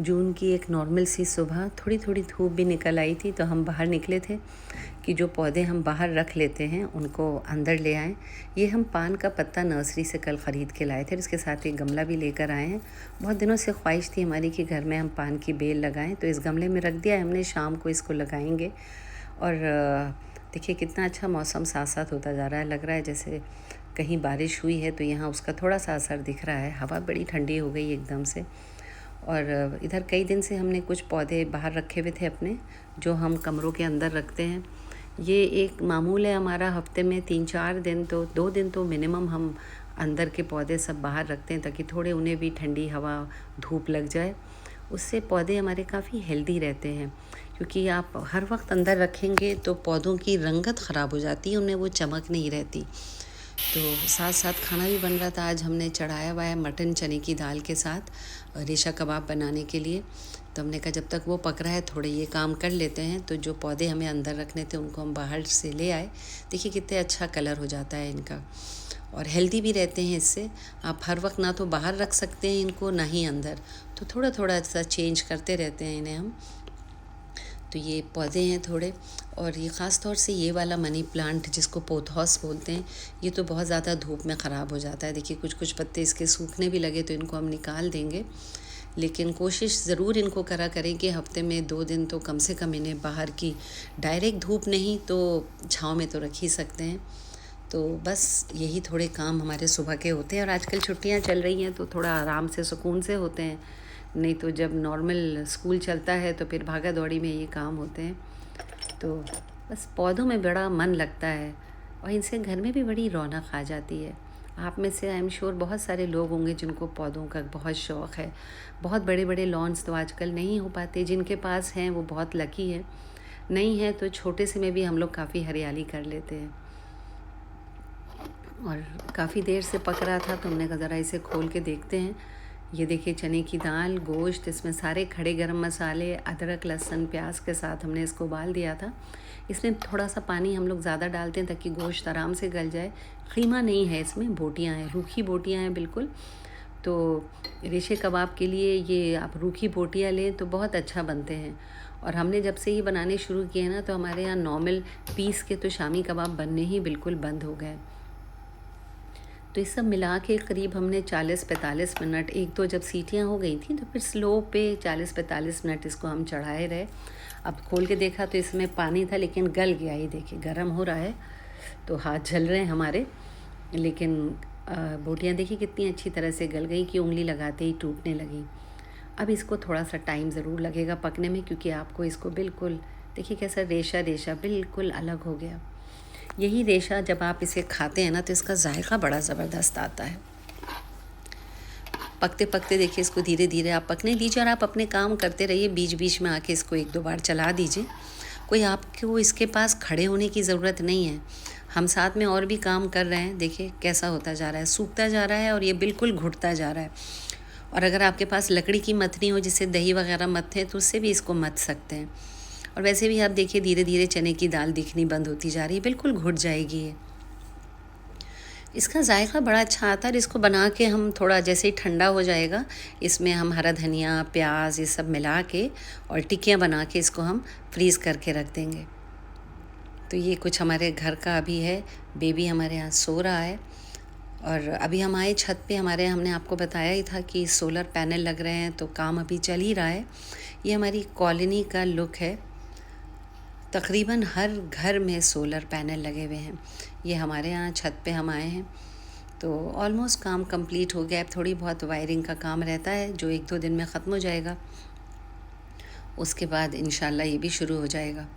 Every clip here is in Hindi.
जून की एक नॉर्मल सी सुबह थोड़ी थोड़ी धूप भी निकल आई थी, तो हम बाहर निकले थे कि जो पौधे हम बाहर रख लेते हैं उनको अंदर ले आएं। ये हम पान का पत्ता नर्सरी से कल ख़रीद के लाए थे, इसके साथ एक गमला भी लेकर आए हैं। बहुत दिनों से ख्वाहिश थी हमारी कि घर में हम पान की बेल लगाएं, तो इस गमले में रख दिया है हमने। शाम को इसको लगाएंगे और देखिए कितना अच्छा मौसम साथ साथ होता जा रहा है। लग रहा है जैसे कहीं बारिश हुई है, तो यहाँ उसका थोड़ा सा असर दिख रहा है। हवा बड़ी ठंडी हो गई एकदम से। और इधर कई दिन से हमने कुछ पौधे बाहर रखे हुए थे अपने, जो हम कमरों के अंदर रखते हैं। ये एक मामूल है हमारा, हफ्ते में 3-4 दिन तो 2 दिन तो मिनिमम हम अंदर के पौधे सब बाहर रखते हैं, ताकि थोड़े उन्हें भी ठंडी हवा धूप लग जाए। उससे पौधे हमारे काफ़ी हेल्दी रहते हैं, क्योंकि आप हर वक्त अंदर रखेंगे तो पौधों की रंगत ख़राब हो जाती है, उनमें वो चमक नहीं रहती। तो साथ साथ खाना भी बन रहा था। आज हमने चढ़ाया हुआ है मटन चने की दाल के साथ रेशा कबाब बनाने के लिए। तो हमने कहा जब तक वो पक रहा है थोड़े ये काम कर लेते हैं। तो जो पौधे हमें अंदर रखने थे उनको हम बाहर से ले आए। देखिए कितने अच्छा कलर हो जाता है इनका, और हेल्दी भी रहते हैं इससे। आप हर वक्त ना तो बाहर रख सकते हैं इनको, ना ही अंदर, तो थोड़ा थोड़ा सा चेंज करते रहते हैं इन्हें हम। तो ये पौधे हैं थोड़े, और ये ख़ास तौर से ये वाला मनी प्लांट जिसको पोथॉस बोलते हैं, ये तो बहुत ज़्यादा धूप में ख़राब हो जाता है। देखिए कुछ कुछ पत्ते इसके सूखने भी लगे, तो इनको हम निकाल देंगे। लेकिन कोशिश ज़रूर इनको करा करें कि हफ्ते में 2 दिन तो कम से कम इन्हें बाहर की डायरेक्ट धूप नहीं तो छाँव में तो रख ही सकते हैं। तो बस यही थोड़े काम हमारे सुबह के होते हैं। और आजकल छुट्टियां चल रही हैं तो थोड़ा आराम से सुकून से होते हैं, नहीं तो जब नॉर्मल स्कूल चलता है तो फिर भागा दौड़ी में ये काम होते हैं। तो बस पौधों में बड़ा मन लगता है, और इनसे घर में भी बड़ी रौनक आ जाती है। आप में से आई एम श्योर बहुत सारे लोग होंगे जिनको पौधों का बहुत शौक़ है। बहुत बड़े बड़े लॉन्स तो आजकल नहीं हो पाते, जिनके पास हैं वो बहुत लकी है। नहीं है तो छोटे से में भी हम लोग काफ़ी हरियाली कर लेते हैं। और काफ़ी देर से पक रहा था, तो हमने कहा ज़रा इसे खोल के देखते हैं। ये देखिए चने की दाल, गोश्त, इसमें सारे खड़े गरम मसाले, अदरक, लहसुन, प्याज के साथ हमने इसको उबाल दिया था। इसमें थोड़ा सा पानी हम लोग ज़्यादा डालते हैं ताकि गोश्त आराम से गल जाए। ख़ीमा नहीं है इसमें, बोटियाँ हैं, रूखी बोटियाँ हैं बिल्कुल। तो रेशे कबाब के लिए ये आप रूखी बोटियाँ लें तो बहुत अच्छा बनते हैं। और हमने जब से ये बनाने शुरू किए ना, तो हमारे यहाँ नॉर्मल पीस के तो शामी कबाब बनने ही बिल्कुल बंद हो गए। तो ये सब मिला के करीब हमने 40-45 मिनट, एक दो जब सीटियां हो गई थी तो फिर स्लो पे 40-45 मिनट इसको हम चढ़ाए रहे। अब खोल के देखा तो इसमें पानी था, लेकिन गल गया। ये देखिए गर्म हो रहा है तो हाथ जल रहे हैं हमारे, लेकिन बोटियाँ देखिए कितनी अच्छी तरह से गल गई कि उंगली लगाते ही टूटने लगी। अब इसको थोड़ा सा टाइम ज़रूर लगेगा पकने में, क्योंकि आपको इसको बिल्कुल देखिए कैसा रेशा रेशा बिल्कुल अलग हो गया। यही रेशा जब आप इसे खाते हैं ना, तो इसका जायका बड़ा ज़बरदस्त आता है। पकते पकते देखिए इसको धीरे धीरे आप पकने दीजिए, और आप अपने काम करते रहिए। बीच बीच में आके इसको 1-2 बार चला दीजिए। कोई आपको इसके पास खड़े होने की ज़रूरत नहीं है। हम साथ में और भी काम कर रहे हैं। देखिए कैसा होता जा रहा है, सूखता जा रहा है और ये बिल्कुल घुटता जा रहा है। और अगर आपके पास लकड़ी की मथनी हो जिससे दही वगैरह मथते हैं, तो उससे भी इसको मथ सकते हैं। और वैसे भी आप देखिए धीरे धीरे चने की दाल दिखनी बंद होती जा रही है, बिल्कुल घुट जाएगी ये। इसका जायका बड़ा अच्छा आता है। इसको बना के हम थोड़ा जैसे ही ठंडा हो जाएगा, इसमें हम हरा धनिया, प्याज ये सब मिला के और टिक्कियाँ बना के इसको हम फ्रीज़ करके रख देंगे। तो ये कुछ हमारे घर का अभी है। बेबी हमारे यहाँ सो रहा है। और अभी हम आए छत पे। हमारे यहाँ हमने आपको बताया ही था कि सोलर पैनल लग रहे हैं, तो काम अभी चल ही रहा है। ये हमारी कॉलोनी का लुक है। तकरीबन हर घर में सोलर पैनल लगे हुए हैं। ये हमारे यहाँ छत पे हम आए हैं, तो ऑलमोस्ट काम कंप्लीट हो गया। अब थोड़ी बहुत वायरिंग का काम रहता है जो 1-2 दिन में ख़त्म हो जाएगा। उसके बाद इंशाल्लाह ये भी शुरू हो जाएगा।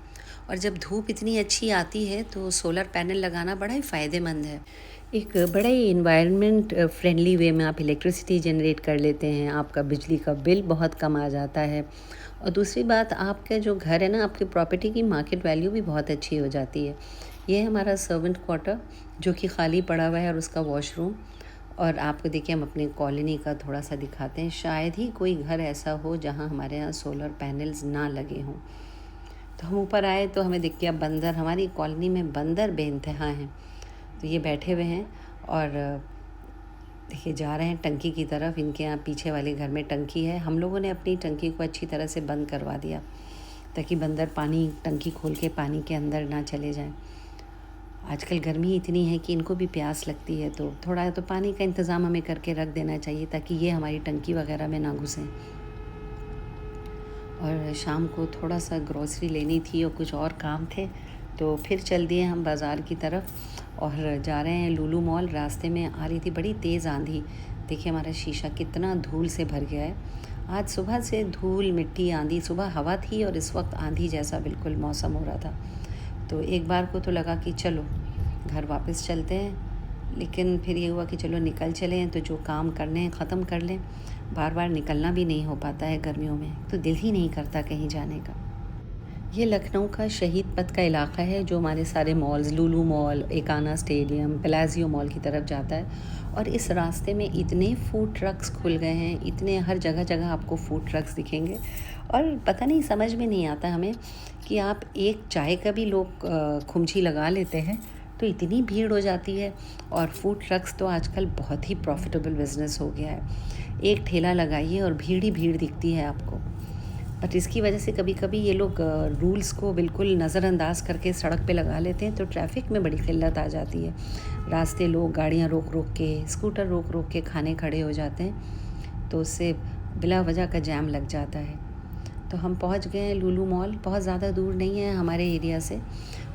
और जब धूप इतनी अच्छी आती है तो सोलर पैनल लगाना बड़ा ही फ़ायदेमंद है। एक बड़ा ही इन्वायरमेंट फ्रेंडली वे में आप इलेक्ट्रिसिटी जनरेट कर लेते हैं। आपका बिजली का बिल बहुत कम आ जाता है। और दूसरी बात, आपका जो घर है ना, आपकी प्रॉपर्टी की मार्केट वैल्यू भी बहुत अच्छी हो जाती है। ये है हमारा सर्वेंट क्वार्टर जो कि खाली पड़ा हुआ है, और उसका वॉशरूम। और आपको देखिए हम अपने कॉलोनी का थोड़ा सा दिखाते हैं। शायद ही कोई घर ऐसा हो जहाँ हमारे यहाँ सोलर पैनल्स ना लगे हों। तो हम ऊपर आए तो हमें दिख गया बंदर। हमारी कॉलोनी में बंदर बेइंतहा हैं। तो ये बैठे हुए हैं और देखिए जा रहे हैं टंकी की तरफ। इनके यहाँ पीछे वाले घर में टंकी है। हम लोगों ने अपनी टंकी को अच्छी तरह से बंद करवा दिया ताकि बंदर पानी टंकी खोल के पानी के अंदर ना चले जाएं। आजकल गर्मी इतनी है कि इनको भी प्यास लगती है, तो थोड़ा तो पानी का इंतज़ाम हमें करके रख देना चाहिए ताकि ये हमारी टंकी वगैरह में ना घुसें। और शाम को थोड़ा सा ग्रॉसरी लेनी थी और कुछ और काम थे, तो फिर चल दिए हम बाज़ार की तरफ और जा रहे हैं लुलु मॉल। रास्ते में आ रही थी बड़ी तेज़ आंधी। देखिए हमारा शीशा कितना धूल से भर गया है। आज सुबह से धूल मिट्टी आंधी, सुबह हवा थी और इस वक्त आंधी जैसा बिल्कुल मौसम हो रहा था। तो एक बार को तो लगा कि चलो घर वापस चलते हैं, लेकिन फिर ये हुआ कि चलो निकल चले हैं, तो जो काम करने हैं ख़त्म कर लें। बार बार निकलना भी नहीं हो पाता है गर्मियों में, तो दिल ही नहीं करता कहीं जाने का। ये लखनऊ का शहीद पथ का इलाका है जो हमारे सारे malls, Lulu mall, Ekana stadium, Palassio mall की तरफ जाता है। और इस रास्ते में इतने फूड ट्रक्स खुल गए हैं, इतने हर जगह जगह आपको फूड ट्रक्स दिखेंगे। और पता नहीं समझ में नहीं आता हमें कि आप एक चाय का भी लोग खुमची लगा लेते हैं तो इतनी भीड़ हो जाती है। और फूड ट्रक्स तो आजकल बहुत ही प्रॉफिटेबल बिज़नेस हो गया है। एक ठेला लगाइए और भीड़ ही भीड़ दिखती है आपको। बट इसकी वजह से कभी कभी ये लोग रूल्स को बिल्कुल नज़रअंदाज करके सड़क पे लगा लेते हैं, तो ट्रैफिक में बड़ी किल्लत आ जाती है। रास्ते लोग गाड़ियाँ रोक रोक के, स्कूटर रोक रोक के खाने खड़े हो जाते हैं, तो उससे बिला वजह का जैम लग जाता है। तो हम पहुंच गए हैं लुलु मॉल। बहुत ज़्यादा दूर नहीं है हमारे एरिया से,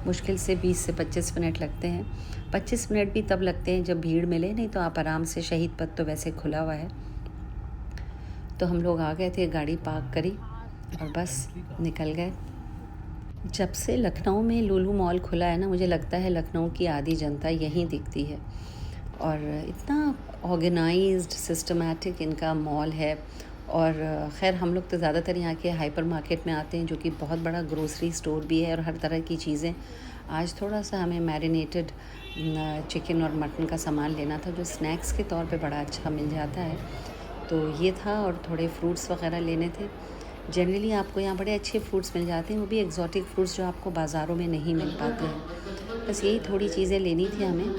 मुश्किल से 20 से 25 मिनट लगते हैं। 25 मिनट भी तब लगते हैं जब भीड़ मिले, नहीं तो आप आराम से, शहीद पथ तो वैसे खुला हुआ है। तो हम लोग आ गए थे, गाड़ी पार्क करी और बस निकल गए। जब से लखनऊ में लुलु मॉल खुला है ना, मुझे लगता है लखनऊ की आधी जनता यहीं दिखती है। और इतना ऑर्गेनाइज्ड सिस्टमैटिक इनका मॉल है। और ख़ैर हम लोग तो ज़्यादातर यहाँ के हाइपर मार्केट में आते हैं जो कि बहुत बड़ा ग्रोसरी स्टोर भी है और हर तरह की चीज़ें। आज थोड़ा सा हमें मैरिनेटेड चिकन और मटन का सामान लेना था जो स्नैक्स के तौर पे बड़ा अच्छा मिल जाता है, तो ये था। और थोड़े फ्रूट्स वगैरह लेने थे। जनरली आपको यहाँ बड़े अच्छे फ्रूट्स मिल जाते हैं, वो भी एक्जॉटिक फ्रूट्स जो आपको बाज़ारों में नहीं मिल पाते हैं। बस यही थोड़ी चीज़ें लेनी थी हमें,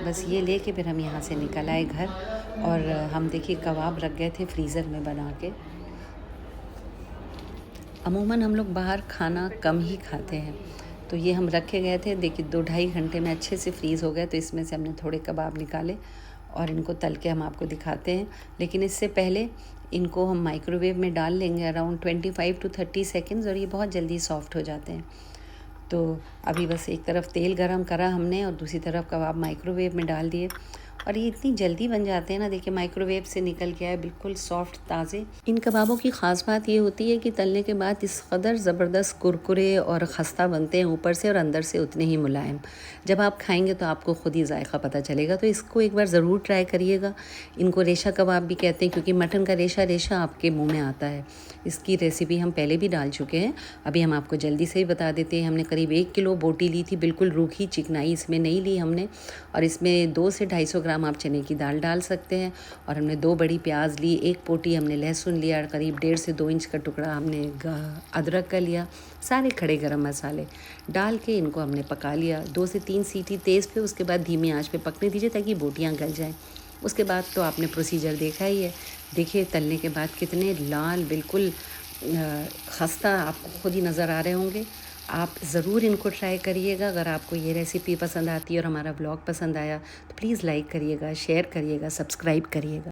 बस ये लेके फिर हम यहाँ से निकल आए घर। और हम देखिए कबाब रख गए थे फ्रीज़र में बना के। अमूमन हम लोग बाहर खाना कम ही खाते हैं, तो ये हम रखे गए थे। देखिए 2-2.5 घंटे में अच्छे से फ्रीज़ हो गए, तो इसमें से हमने थोड़े कबाब निकाले और इनको तल के हम आपको दिखाते हैं। लेकिन इससे पहले इनको हम माइक्रोवेव में डाल लेंगे अराउंड 25 to 30 सेकेंड्स, और ये बहुत जल्दी सॉफ्ट हो जाते हैं। तो अभी बस एक तरफ तेल गरम करा हमने और दूसरी तरफ कबाब माइक्रोवेव में डाल दिए, और ये इतनी जल्दी बन जाते हैं ना। देखिए माइक्रोवेव से निकल के आए बिल्कुल सॉफ्ट ताज़े। इन कबाबों की ख़ास बात ये होती है कि तलने के बाद इस कदर ज़बरदस्त कुरकुरे और खस्ता बनते हैं ऊपर से और अंदर से उतने ही मुलायम। जब आप खाएंगे तो आपको ख़ुद ही जायका पता चलेगा, तो इसको एक बार ज़रूर ट्राई करिएगा। इनको रेशा कबाब भी कहते हैं क्योंकि मटन का रेशा रेशा आपके मुँह में आता है। इसकी रेसिपी हम पहले भी डाल चुके हैं, अभी हम आपको जल्दी से ही बता देते हैं। हमने करीब 1 किलो बोटी ली थी, बिल्कुल रूखी, चिकनाई इसमें नहीं ली हमने। और इसमें 2 से 250 ग्राम आप चने की दाल डाल सकते हैं। और हमने 2 बड़ी प्याज ली, 1 पोटी हमने लहसुन लिया, करीब 1.5 से 2 इंच का टुकड़ा हमने अदरक का लिया, सारे खड़े गरम मसाले डाल के इनको हमने पका लिया 2 से 3 सीटी तेज़ पे। उसके बाद धीमी आंच पे पकने दीजिए ताकि बोटियाँ गल जाएं। उसके बाद तो आपने प्रोसीजर देखा ही है। देखिए तलने के बाद कितने लाल, बिल्कुल खस्ता आपको खुद ही नज़र आ रहे होंगे। आप ज़रूर इनको ट्राई करिएगा। अगर आपको ये रेसिपी पसंद आती है और हमारा ब्लॉग पसंद आया तो प्लीज़ लाइक करिएगा, शेयर करिएगा, सब्सक्राइब करिएगा।